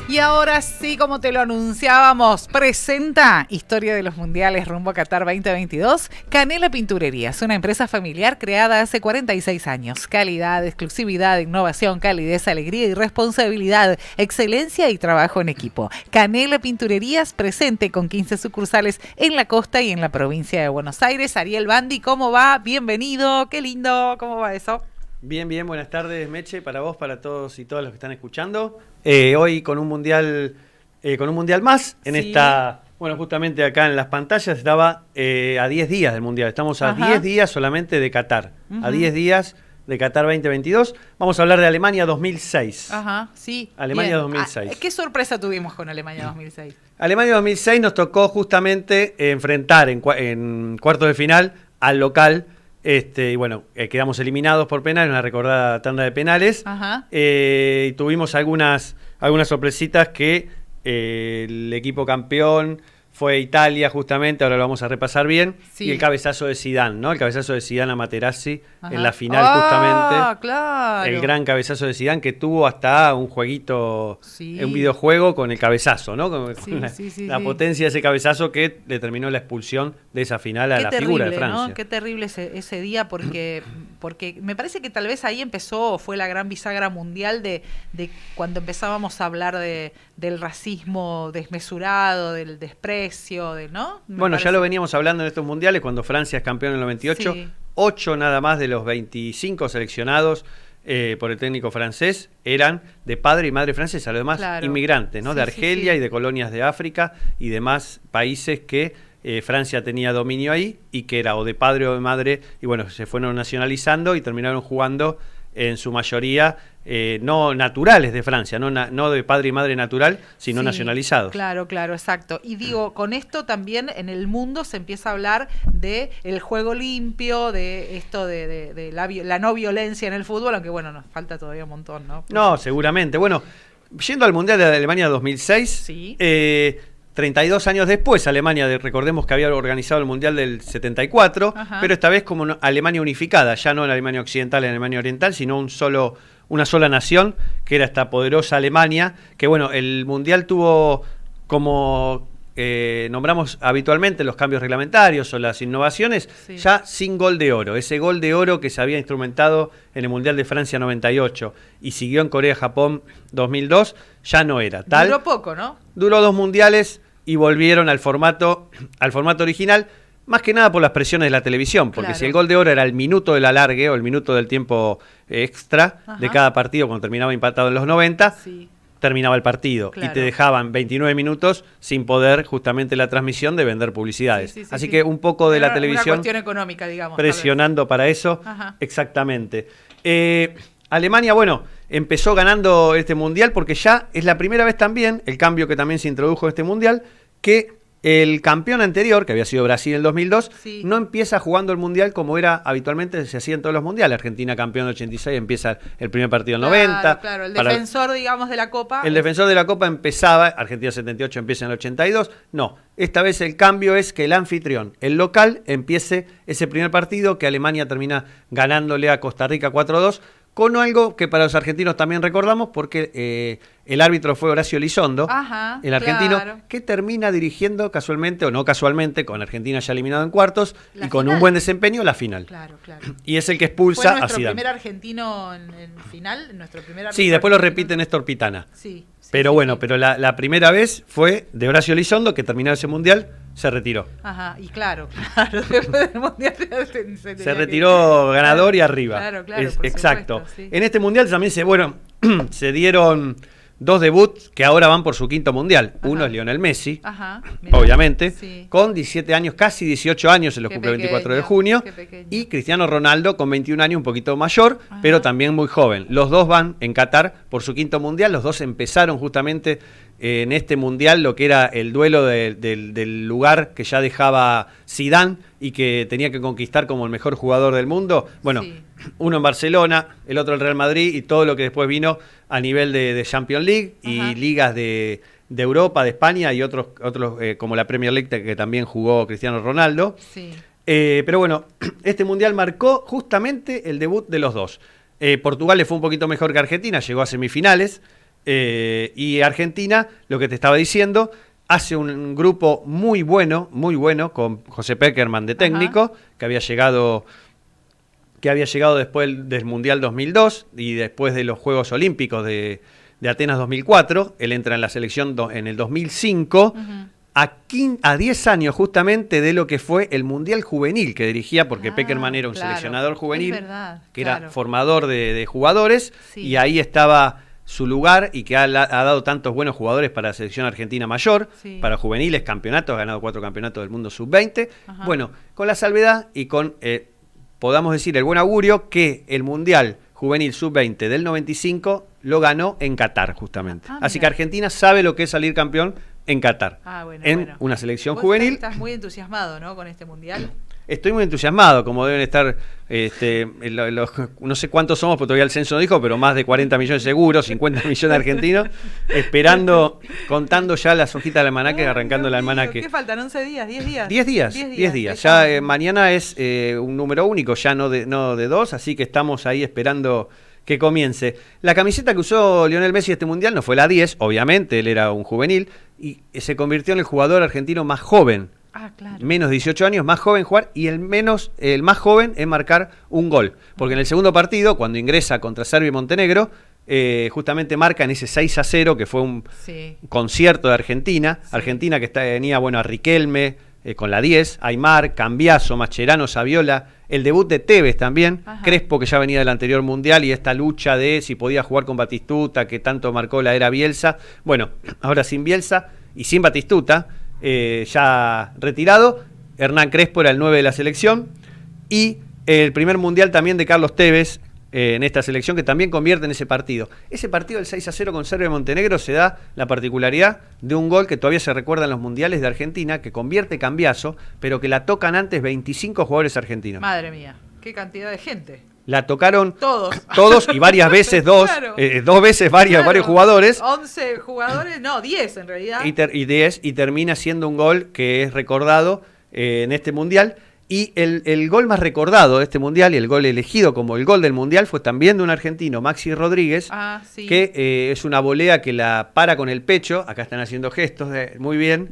Y ahora sí, como te lo anunciábamos, presenta Historia de los Mundiales rumbo a Qatar 2022, Canela Pinturerías, una empresa familiar creada hace 46 años. Calidad, exclusividad, innovación, calidez, alegría y responsabilidad, excelencia y trabajo en equipo. Canela Pinturerías, presente con 15 sucursales en la costa y en la provincia de Buenos Aires. Ariel Bandi, ¿cómo va? Bienvenido, qué lindo, ¿cómo va eso? Bien, bien, buenas tardes, Meche, para vos, para todos y todas los que están escuchando. Hoy con un mundial más en esta, bueno, justamente acá en las pantallas estaba a 10 días del mundial. Estamos a 10 días solamente de Qatar, a 10 días de Qatar 2022. Vamos a hablar de Alemania 2006. Ajá, sí. Alemania bien. 2006. ¿Qué sorpresa tuvimos con Alemania 2006? Alemania 2006 nos tocó justamente enfrentar en cuartos de final al local. Y bueno, quedamos eliminados por penales, una recordada tanda de penales. Y tuvimos algunas sorpresitas que el equipo campeón fue Italia, justamente, ahora lo vamos a repasar bien. Sí. Y el cabezazo de Zidane, ¿no? El cabezazo de Zidane a Materazzi en la final, justamente. Claro. El gran cabezazo de Zidane que tuvo hasta un jueguito, un videojuego con el cabezazo, ¿no? Con la potencia de ese cabezazo que determinó la expulsión de esa final a la figura de Francia. ¿No? Qué terrible ese día porque me parece que tal vez ahí fue la gran bisagra mundial de cuando empezábamos a hablar del racismo desmesurado, del desprecio, ¿no? Bueno, ya lo veníamos hablando en estos mundiales cuando Francia es campeón en el 98. Sí. 8 nada más de los 25 seleccionados por el técnico francés eran de padre y madre francesa, los demás inmigrantes, ¿no? De Argelia y de colonias de África y demás países que Francia tenía dominio ahí y que era o de padre o de madre, y bueno, se fueron nacionalizando y terminaron jugando en su mayoría no naturales de Francia, no de padre y madre natural, sino nacionalizados. Claro, exacto. Y digo, con esto también en el mundo se empieza a hablar de el juego limpio, de esto de la no violencia en el fútbol, aunque bueno, nos falta todavía un montón, ¿no? No, seguramente. Bueno, yendo al Mundial de Alemania 2006, 32 años después, Alemania, recordemos que había organizado el Mundial del 74, pero esta vez como Alemania unificada, ya no en Alemania Occidental, en Alemania Oriental, sino una sola nación, que era esta poderosa Alemania, que bueno, el Mundial tuvo como nombramos habitualmente los cambios reglamentarios o las innovaciones, ya sin gol de oro. Ese gol de oro que se había instrumentado en el Mundial de Francia 98 y siguió en Corea-Japón 2002, ya no era tal. Duró poco, ¿no? Duró 2 mundiales y volvieron al formato original, más que nada por las presiones de la televisión, porque si el gol de oro era el minuto del alargue o el minuto del tiempo extra de cada partido cuando terminaba empatado en los 90, terminaba el partido y te dejaban 29 minutos sin poder justamente la transmisión de vender publicidades. Así que un poco de la televisión... Una cuestión económica, digamos. Presionando para eso, exactamente. Alemania, bueno, empezó ganando este mundial porque ya es la primera vez también, el cambio que también se introdujo en este mundial, que el campeón anterior, que había sido Brasil en el 2002, no empieza jugando el mundial como era habitualmente, se hacía en todos los mundiales. Argentina campeón en el 86, empieza el primer partido en el 90. Claro, el defensor, digamos, de la Copa. El defensor de la Copa empezaba, Argentina 78 empieza en el 82. No, esta vez el cambio es que el anfitrión, el local, empiece ese primer partido que Alemania termina ganándole a Costa Rica 4-2. Con algo que para los argentinos también recordamos, porque el árbitro fue Horacio Elizondo, el argentino, que termina dirigiendo casualmente, o no casualmente, con Argentina ya eliminado en cuartos, y con un buen desempeño, la final. Y es el que expulsa a Zidane. ¿Fue nuestro primer argentino en final? ¿Nuestro primer árbitro? Sí, después lo repite Néstor Pitana. Pero pero la primera vez fue de Horacio Elizondo, que terminó ese mundial, se retiró. Y claro, después del mundial se retiró ganador y arriba. Claro, exacto. En este mundial también se dieron 2 debuts que ahora van por su 5º mundial. Uno es Lionel Messi, obviamente, con 17 años, casi 18 años, se lo cumple el 24 de junio, y Cristiano Ronaldo con 21 años, un poquito mayor, pero también muy joven. Los dos van en Qatar por su 5º mundial, los dos empezaron justamente en este mundial lo que era el duelo del lugar que ya dejaba Zidane y que tenía que conquistar como el mejor jugador del mundo. Bueno, uno en Barcelona, el otro en Real Madrid, y todo lo que después vino a nivel de Champions League y ligas de Europa, de España, y otros como la Premier League que también jugó Cristiano Ronaldo. Pero bueno, este mundial marcó justamente el debut de los dos. Portugal le fue un poquito mejor que Argentina, llegó a semifinales. Y Argentina, lo que te estaba diciendo, hace un grupo muy bueno, con José Peckerman de técnico, que había llegado después del Mundial 2002 y después de los Juegos Olímpicos de Atenas 2004. Él entra en la selección en el 2005, a 10 años justamente de lo que fue el Mundial Juvenil que dirigía, porque Peckerman era un seleccionador juvenil, que era formador de jugadores, y ahí estaba su lugar, y que ha dado tantos buenos jugadores para la selección argentina mayor, para juveniles, campeonatos, ha ganado 4 campeonatos del mundo sub-20. Bueno, con la salvedad y con, podamos decir, el buen augurio que el Mundial Juvenil sub-20 del 95 lo ganó en Qatar, justamente. Así que Argentina sabe lo que es salir campeón en Qatar, una selección juvenil. Estás muy entusiasmado, ¿no?, con este Mundial. Estoy muy entusiasmado, como deben estar, no sé cuántos somos, porque todavía el censo no dijo, pero más de 40 millones seguros, 50 millones de argentinos, esperando, contando ya las hojitas del almanaque, arrancando el almanaque. ¿Qué faltan? ¿11 días? ¿10 días? 10 días. Ya mañana es un número único, ya no de 2, así que estamos ahí esperando que comience. La camiseta que usó Lionel Messi este Mundial no fue la 10, obviamente, él era un juvenil, y se convirtió en el jugador argentino más joven. Menos de 18 años, más joven jugar, y el más joven en marcar un gol. Porque en el segundo partido, cuando ingresa contra Serbia y Montenegro, justamente marca en ese 6-0, que fue un concierto de Argentina. Argentina que tenía, a Riquelme con la 10, Aymar, Cambiaso, Mascherano, Saviola, el debut de Tevez también, Crespo, que ya venía del anterior Mundial, y esta lucha de si podía jugar con Batistuta, que tanto marcó la era Bielsa. Bueno, ahora sin Bielsa y sin Batistuta, ya retirado, Hernán Crespo era el 9 de la selección, y el primer Mundial también de Carlos Tevez en esta selección, que también convierte en ese partido. Ese partido del 6-0 con Serbia y Montenegro se da la particularidad de un gol que todavía se recuerda en los mundiales de Argentina, que convierte Cambiaso, pero que la tocan antes 25 jugadores argentinos. Madre mía, qué cantidad de gente. La tocaron todos y varias veces dos veces varios jugadores. 11 jugadores, no, 10 en realidad. Y termina siendo un gol que es recordado en este Mundial. Y el gol más recordado de este Mundial, y el gol elegido como el gol del Mundial, fue también de un argentino, Maxi Rodríguez, que es una volea que la para con el pecho. Acá están haciendo gestos, muy bien,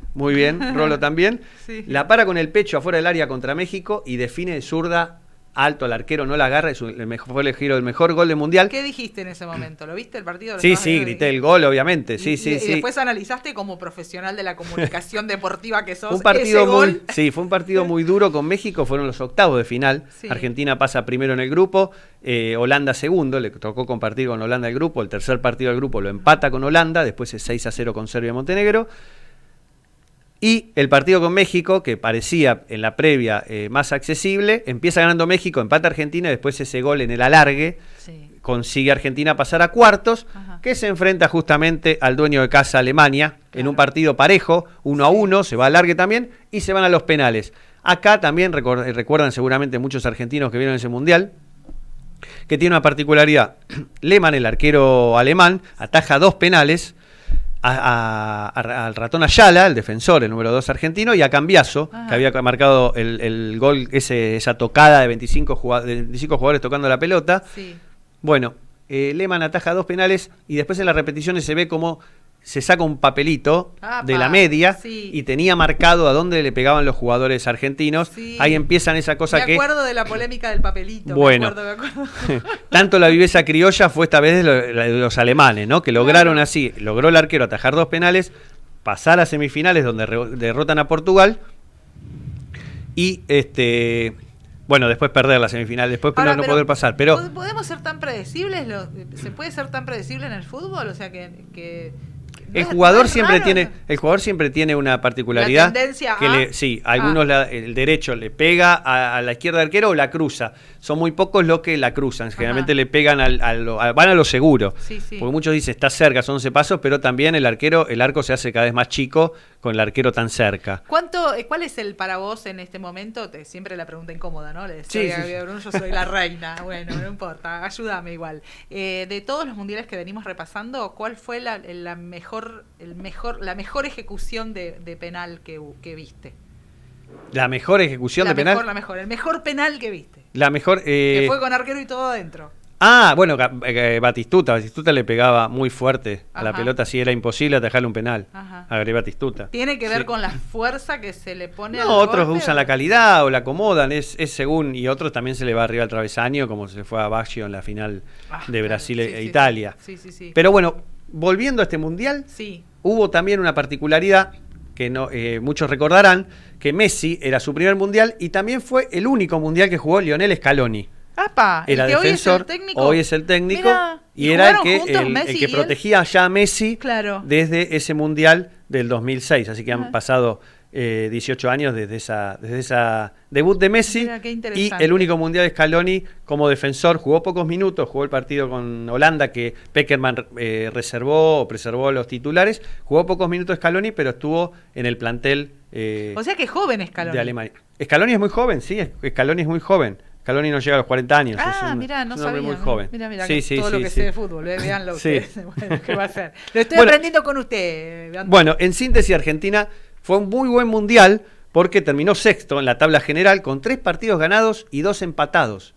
Rolo también. La para con el pecho afuera del área contra México y define de zurda alto al arquero, no la agarra, fue elegido el mejor gol del Mundial. ¿Qué dijiste en ese momento? ¿Lo viste el partido? Sí, grité el gol, obviamente. Y después analizaste como profesional de la comunicación deportiva que sos. Fue un partido muy duro con México, fueron los octavos de final. Argentina pasa primero en el grupo, Holanda segundo, le tocó compartir con Holanda el grupo, el tercer partido del grupo lo empata con Holanda, después es 6-0 con Serbia y Montenegro. Y el partido con México, que parecía en la previa más accesible, empieza ganando México, empata Argentina, y después ese gol en el alargue consigue Argentina pasar a cuartos, que se enfrenta justamente al dueño de casa Alemania, en un partido parejo, 1-1, se va al alargue también, y se van a los penales. Acá también recuerdan seguramente muchos argentinos que vieron ese Mundial, que tiene una particularidad. Lehmann, el arquero alemán, ataja 2 penales, al ratón Ayala, el defensor, el número 2 argentino, y a Cambiaso, que había marcado el gol, esa tocada de 25 jugadores tocando la pelota. Bueno, Lehmann ataja 2 penales, y después en las repeticiones se ve como se saca un papelito de la media y tenía marcado a dónde le pegaban los jugadores argentinos. Ahí empiezan esa cosa que... Me acuerdo de la polémica del papelito. Bueno, me acuerdo. Tanto la viveza criolla fue esta vez de los alemanes, ¿no? Que lograron logró el arquero atajar 2 penales, pasar a semifinales donde derrotan a Portugal y bueno, después perder la semifinal, después no poder pasar. Pero ¿podemos ser tan predecibles? ¿Se puede ser tan predecible en el fútbol? O sea que el jugador siempre tiene una particularidad. La tendencia algunos el derecho le pega a la izquierda del arquero o la cruza. Son muy pocos los que la cruzan. Generalmente le pegan van a lo seguro. Porque muchos dicen está cerca, son 11 pasos, pero también el arco se hace cada vez más chico con el arquero tan cerca. ¿Cuál es el para vos en este momento? Siempre la pregunta incómoda, ¿no? Le decía a Gabriel Bruno, yo soy la reina. Bueno, no importa, ayúdame igual. De todos los mundiales que venimos repasando, ¿cuál fue la mejor ejecución de penal que viste? ¿La mejor ejecución de penal? El mejor penal que viste. La mejor... que fue con arquero y todo adentro. Ah, bueno, Batistuta le pegaba muy fuerte a la pelota, así era imposible atajarle un penal a Gabriel Batistuta. ¿Tiene que ver con la fuerza que se le pone al otros golpe, usan la calidad o la acomodan, es según, y otros también se le va arriba al travesaño, como se fue a Baggio en la final de Brasil e Italia. Sí. Pero bueno, volviendo a este Mundial, hubo también una particularidad que muchos recordarán, que Messi era su primer Mundial y también fue el único Mundial que jugó Lionel Scaloni. Era defensor, hoy es el técnico. Mirá, y era el que protegía ya a Messi desde ese Mundial del 2006. Así que han pasado 18 años desde esa debut de Messi. Mirá, y el único Mundial de Scaloni como defensor. Jugó pocos minutos, jugó el partido con Holanda que Pekerman preservó los titulares. Jugó pocos minutos Scaloni, pero estuvo en el plantel o sea que es joven Scaloni. De Alemania. Scaloni es muy joven, sí, Scaloni es muy joven. Scaloni no llega a los 40 años. Mirá, no sabía. Muy joven. Mirá, todo lo que sé de fútbol, veanlo ustedes. Bueno, ¿qué va a hacer? Lo estoy aprendiendo con usted. Bueno, en síntesis, Argentina fue un muy buen Mundial porque terminó sexto en la tabla general con 3 partidos ganados y 2 empatados.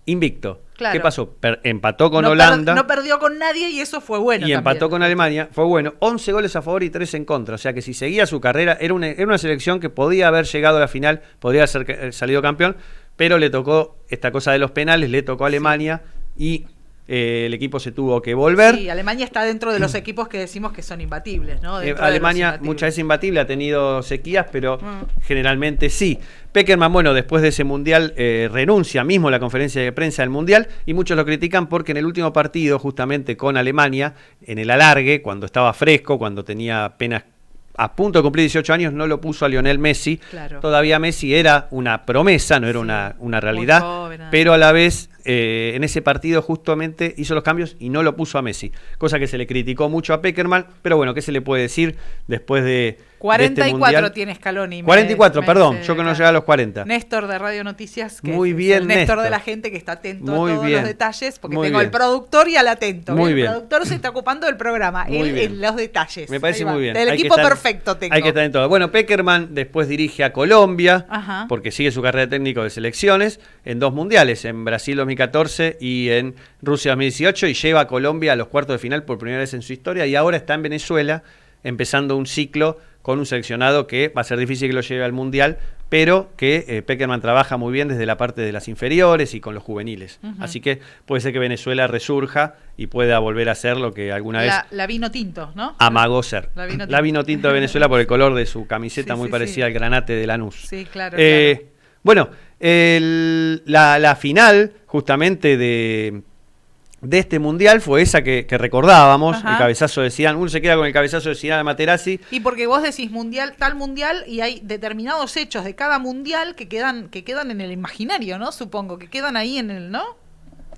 Invicto. Claro. ¿Qué pasó? Empató con Holanda. No perdió con nadie y eso fue bueno. Y también empató con Alemania, fue bueno. 11 goles a favor y 3 en contra. O sea que si seguía su carrera, era una selección que podía haber llegado a la final, podría haber salido campeón, pero le tocó esta cosa de los penales, le tocó a Alemania y el equipo se tuvo que volver. Sí, Alemania está dentro de los equipos que decimos que son imbatibles, ¿no? Alemania muchas veces imbatible, ha tenido sequías, pero generalmente sí. Pekerman, bueno, después de ese Mundial renuncia mismo a la conferencia de prensa del Mundial y muchos lo critican porque en el último partido, justamente con Alemania, en el alargue, cuando estaba fresco, cuando tenía apenas a punto de cumplir 18 años, no lo puso a Lionel Messi. Claro. Todavía Messi era una promesa, no era una realidad, joven, pero a la vez en ese partido justamente hizo los cambios y no lo puso a Messi, cosa que se le criticó mucho a Pekerman, pero bueno, ¿qué se le puede decir después de 44 este tiene Scaloni. 44, perdón, yo que no llegué a los 40. Néstor de Radio Noticias, que muy bien, es Néstor de la gente que está atento muy a todos bien. los detalles, porque Muy tengo bien. el productor y al atento. Muy el bien. productor se está ocupando del programa, él en los detalles. Me parece muy bien. Del equipo perfecto tengo. Hay que estar en todo. Bueno, Pekerman después dirige a Colombia, porque sigue su carrera de técnico de selecciones, en 2 mundiales, en Brasil 2014 y en Rusia 2018, y lleva a Colombia a los cuartos de final por primera vez en su historia, y ahora está en Venezuela, empezando un ciclo con un seleccionado que va a ser difícil que lo lleve al Mundial, pero que Pekerman trabaja muy bien desde la parte de las inferiores y con los juveniles. Así que puede ser que Venezuela resurja y pueda volver a ser lo que alguna vez la vino tinto, ¿no? amagó ser. La vino tinto de Venezuela por el color de su camiseta, muy parecida al granate de Lanús. Sí, claro. Bueno, la final justamente de este Mundial fue esa que recordábamos, el cabezazo de Zidane. Uno se queda con el cabezazo de Zidane a Materazzi. Y porque vos decís tal mundial, y hay determinados hechos de cada mundial que quedan en el imaginario, ¿no? Supongo, que quedan ahí en el, ¿no?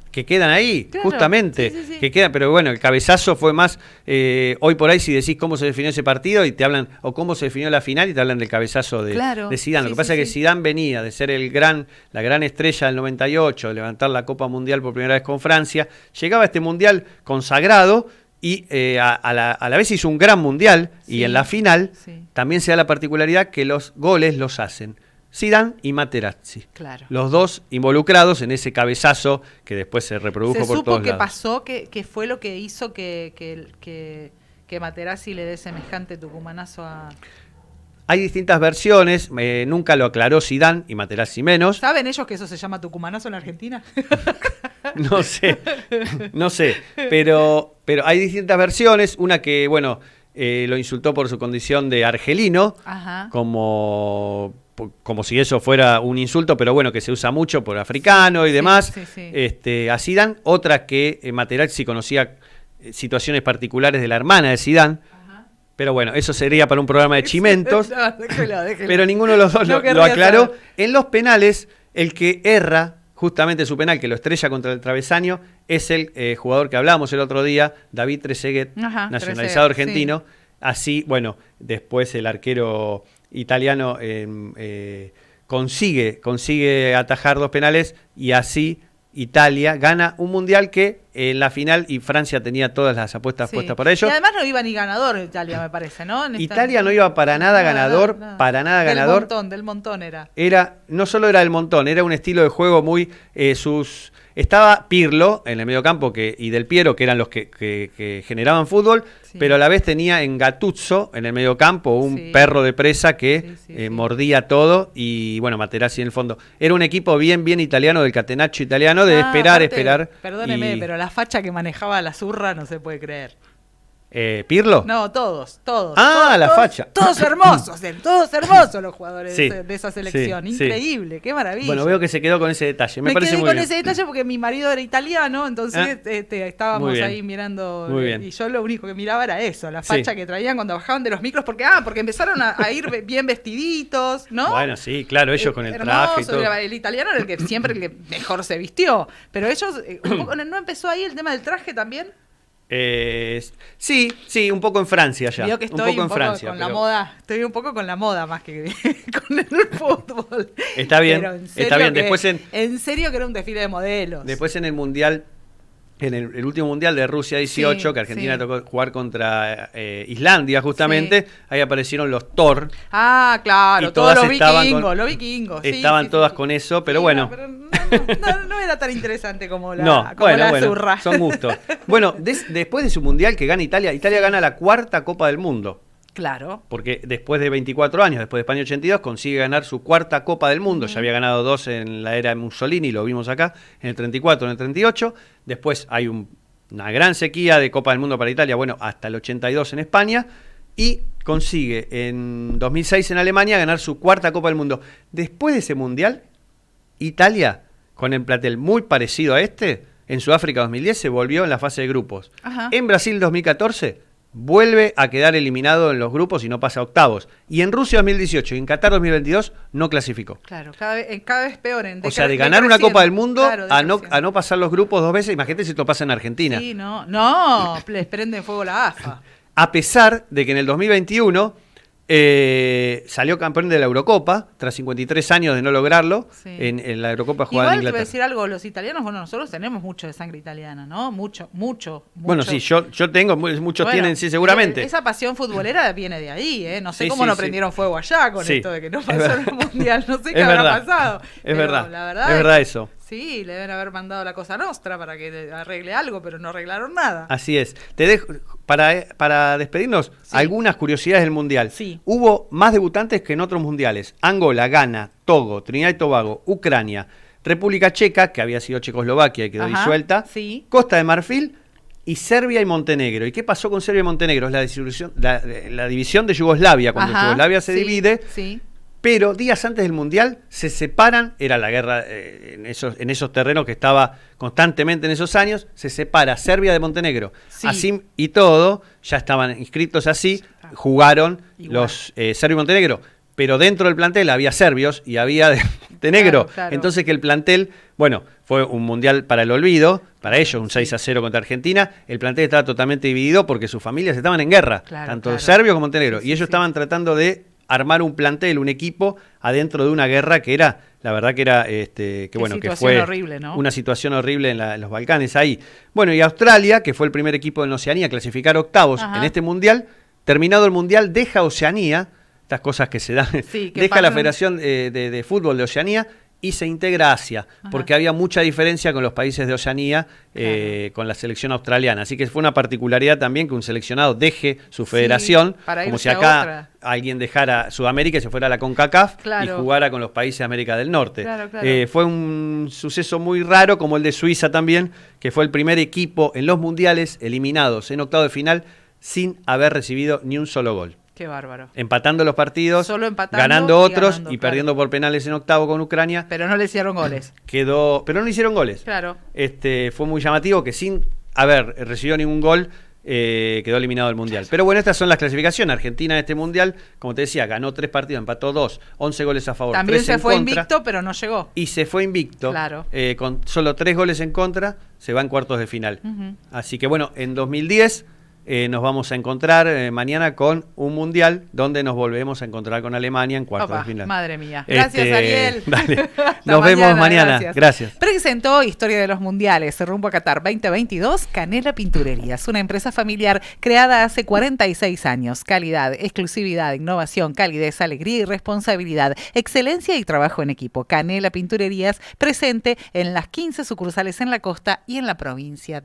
Que quedan ahí, claro, justamente, sí. que quedan, pero bueno, el cabezazo fue más, hoy por ahí si decís cómo se definió ese partido y te hablan, o cómo se definió la final y te hablan del cabezazo de Zidane. Lo que pasa es que Zidane venía de ser la gran estrella del 98, de levantar la Copa Mundial por primera vez con Francia, llegaba a este Mundial consagrado y a la vez hizo un gran Mundial y en la final también se da la particularidad que los goles los hacen Zidane y Materazzi. Claro. Los dos involucrados en ese cabezazo que después se reprodujo por todos lados. ¿Se supo qué pasó? ¿Qué fue lo que hizo que Materazzi le dé semejante tucumanazo a...? Hay distintas versiones, nunca lo aclaró Zidane y Materazzi menos. ¿Saben ellos que eso se llama tucumanazo en Argentina? No sé, pero hay distintas versiones. Una que, bueno, lo insultó por su condición de argelino, como si eso fuera un insulto, pero bueno, que se usa mucho por africano y demás, a Zidane. Otra que Materazzi conocía situaciones particulares de la hermana de Zidane, pero bueno, eso sería para un programa de chimentos, déjelo. Pero ninguno de los dos lo aclaró. Saber. En los penales, el que erra justamente su penal, que lo estrella contra el travesaño, es el jugador que hablábamos el otro día, David Trezeguet, nacionalizado argentino. Así, bueno, después el arquero italiano consigue atajar 2 penales y así Italia gana un mundial que en la final y Francia tenía todas las apuestas puestas para ellos. Y además no iba ni ganador Italia, me parece, ¿no? Italia no iba para nada ganador, para nada ganador. Del montón era. No solo era el montón, era un estilo de juego muy... Estaba Pirlo en el mediocampo y Del Piero, que eran los que generaban fútbol, pero a la vez tenía en Gattuso, en el mediocampo, un perro de presa que mordía todo, y bueno, Materazzi en el fondo. Era un equipo bien italiano, del catenaccio italiano, de esperar. Perdóneme, pero la facha que manejaba la zurra no se puede creer. ¿Pirlo? No, todos. La facha. Todos hermosos los jugadores de esa selección. Increíble, qué maravilla. Bueno, veo que se quedó con ese detalle. Me parece quedé muy con bien. ese detalle porque mi marido era italiano, entonces estábamos ahí mirando. Muy bien. Y yo lo único que miraba era eso, la facha que traían cuando bajaban de los micros, porque empezaron a ir bien vestiditos, ¿no? Bueno, sí, claro, ellos con el traje y todo. El italiano era el que mejor se vistió. Pero ellos, ¿no empezó ahí el tema del traje también? Sí, un poco en Francia ya. Veo que estoy un poco con la moda. Estoy un poco con la moda más que con el fútbol. Está bien, está bien. Después en serio que era un desfile de modelos. Después en el mundial, en el último mundial de Rusia 18, que Argentina tocó jugar contra Islandia justamente, ahí aparecieron los Thor. Ah, claro, todos los vikingos. Estaban todas con eso, pero bueno. Pero no era tan interesante como la zurra. Son gustos. Bueno, después de su mundial que gana Italia gana la 4ª Copa del Mundo. Claro. Porque después de 24 años, después de España 82, consigue ganar su 4ª Copa del Mundo. Ya había ganado 2 en la era de Mussolini, lo vimos acá, en el 34, en el 38. Después hay una gran sequía de Copa del Mundo para Italia, bueno, hasta el 82 en España. Y consigue en 2006 en Alemania ganar su 4ª Copa del Mundo. Después de ese mundial, Italia, con el plantel muy parecido a en Sudáfrica 2010 se volvió en la fase de grupos. Ajá. En Brasil 2014 vuelve a quedar eliminado en los grupos y no pasa a octavos. Y en Rusia 2018 y en Qatar 2022 no clasificó. Claro, cada vez peor. O sea, de ganar una Copa del Mundo a no pasar los grupos 2 veces, imagínate si esto pasa en Argentina. Sí, no, les prende fuego la AFA. A pesar de que en el 2021 salió campeón de la Eurocopa, tras 53 años de no lograrlo, en la Eurocopa jugada en Inglaterra. Igual te voy a decir algo, los italianos, bueno, nosotros tenemos mucho de sangre italiana, ¿no? Mucho. Bueno, sí, yo tengo, muchos tienen, sí, seguramente. Esa pasión futbolera viene de ahí, ¿eh? No sé cómo no prendieron fuego allá con esto de que no pasó en el Mundial, no sé qué habrá pasado. Es verdad, la verdad es verdad eso. Sí, le deben haber mandado la Cosa Nostra para que arregle algo, pero no arreglaron nada. Así es. Te dejo, para despedirnos, algunas curiosidades del Mundial. Sí. Hubo más debutantes que en otros mundiales. Angola, Ghana, Togo, Trinidad y Tobago, Ucrania, República Checa, que había sido Checoslovaquia y quedó disuelta, Costa de Marfil y Serbia y Montenegro. ¿Y qué pasó con Serbia y Montenegro? Es la división de Yugoslavia, cuando Yugoslavia se divide. Sí. Pero días antes del Mundial se separan, era la guerra en esos terrenos que estaba constantemente en esos años, se separa Serbia de Montenegro. Sí. Así y todo, ya estaban inscritos así, jugaron los Serbia y Montenegro. Pero dentro del plantel había serbios y había de Montenegro. Claro. Entonces que el plantel, bueno, fue un Mundial para el olvido, para ellos un 6-0 contra Argentina. El plantel estaba totalmente dividido porque sus familias estaban en guerra, tanto serbios como Montenegro. Y ellos estaban tratando de armar un plantel, un equipo adentro de una guerra que era, la verdad que era, que fue horrible, ¿no? Una situación horrible en los Balcanes ahí. Bueno, y Australia, que fue el primer equipo en Oceanía a clasificar octavos en este Mundial, terminado el Mundial, deja Oceanía, estas cosas que se dan, deja la Federación de Fútbol de Oceanía y se integra a Asia, porque había mucha diferencia con los países de Oceanía, con la selección australiana. Así que fue una particularidad también que un seleccionado deje su federación, como si acá alguien dejara Sudamérica y se fuera a la CONCACAF y jugara con los países de América del Norte. Fue un suceso muy raro, como el de Suiza también, que fue el primer equipo en los mundiales eliminados en octavo de final sin haber recibido ni un solo gol. Qué bárbaro. Empatando los partidos, ganando otros y perdiendo por penales en octavo con Ucrania. Pero no le hicieron goles. Pero no le hicieron goles. Claro. Fue muy llamativo que sin haber recibido ningún gol quedó eliminado del Mundial. Pero bueno, estas son las clasificaciones. Argentina en este Mundial, como te decía, ganó 3 partidos, empató 2, 11 goles a favor. También se fue invicto, pero no llegó. Y se fue invicto. Claro. Con solo 3 goles en contra, se va en cuartos de final. Así que bueno, en 2010... nos vamos a encontrar mañana con un mundial donde nos volvemos a encontrar con Alemania en cuartos de final. Madre mía. Gracias, Ariel. Dale. Nos vemos mañana. Gracias. Presentó Historia de los Mundiales rumbo a Qatar 2022 Canela Pinturerías, una empresa familiar creada hace 46 años. Calidad, exclusividad, innovación, calidez, alegría y responsabilidad, excelencia y trabajo en equipo. Canela Pinturerías, presente en las 15 sucursales en la costa y en la provincia